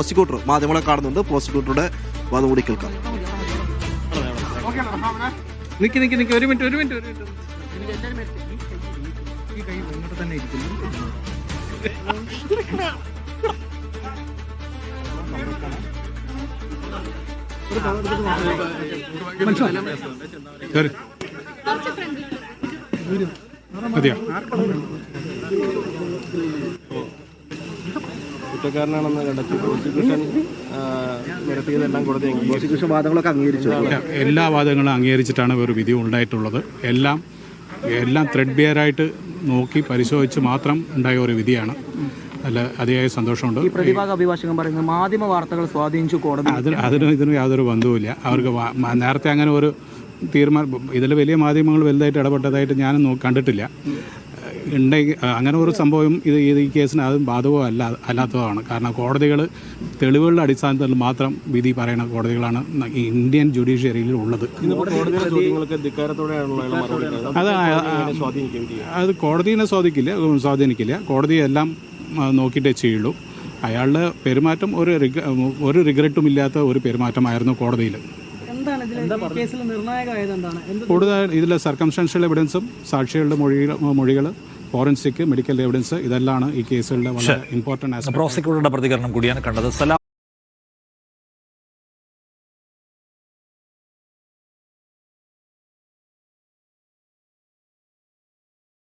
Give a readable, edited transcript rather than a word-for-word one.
Prosecutor മാധ്യമങ്ങളെ കാണുന്നുണ്ട്. പ്രോസിക്യൂട്ടറുടെ വാദം കൂടി കേൾക്കാം. നിക്ക് ഒരു മിനിറ്റ് ഈ കൈ ഇങ്ങോട്ട് തന്നെ ഇരിക്കുന്നു. കുറ്റക്കാരനാണെന്ന് കണ്ടെത്തി പ്രോസിക്യൂഷൻ നിരത്തിയതെല്ലാം കോടതി പ്രോസിക്യൂഷൻ വാദങ്ങളൊക്കെ അംഗീകരിച്ചു. എല്ലാ വാദങ്ങളും അംഗീകരിച്ചിട്ടാണ് ഒരു വിധി ഉണ്ടായിട്ടുള്ളത്. എല്ലാം ത്രെഡ് ബിയറായിട്ട് നോക്കി പരിശോധിച്ച് മാത്രം ഉണ്ടായ ഒരു വിധിയാണ്. അല്ല, അതിയായ സന്തോഷമുണ്ട്. ഈ പ്രതിഭാഗ അഭിഭാഷകൻ പറയുന്നത് മാധ്യമ വാർത്തകൾ സ്വാധീനിച്ചു കോടതി. ഇതിനും യാതൊരു ബന്ധവുമില്ല. അവർക്ക് നേരത്തെ അങ്ങനെ ഒരു തീരുമാനം, ഇതിൽ വലിയ മാധ്യമങ്ങൾ വലുതായിട്ട് ഇടപെട്ടതായിട്ട് ഞാനും കണ്ടിട്ടില്ല. ഉണ്ടെങ്കിൽ അങ്ങനെ ഒരു സംഭവം ഈ കേസിന് അത് ബാധകമോ അല്ലാത്തതാണ്. കാരണം കോടതികൾ തെളിവുകളുടെ അടിസ്ഥാനത്തിൽ മാത്രം വിധി പറയുന്ന കോടതികളാണ് ഇന്ത്യൻ ജുഡീഷ്യറിയിൽ ഉള്ളത്. അത് കോടതിയെ സ്വാധീനിക്കില്ല. കോടതി എല്ലാം നോക്കിയിട്ടേ ചെയ്യുള്ളൂ. അയാളുടെ പെരുമാറ്റം ഒരു റിഗ്രറ്റും ഇല്ലാത്ത ഒരു പെരുമാറ്റമായിരുന്നു കോടതിയിൽ. കൂടുതൽ ഇതിലെ സർക്കംസ്റ്റൻഷ്യൽ എവിഡൻസും സാക്ഷികളുടെ മൊഴികൾ ഫോറൻസിക് മെഡിക്കൽ എവിഡൻസ് ഇതെല്ലാം ഈ കേസുകളുടെ വളരെ ഇമ്പോർട്ടൻ്റ് ആസ്പെക്ട്. പ്രോസിക്യൂട്ടറുടെ പ്രതികരണം കൂടിയാണ് കണ്ടത്.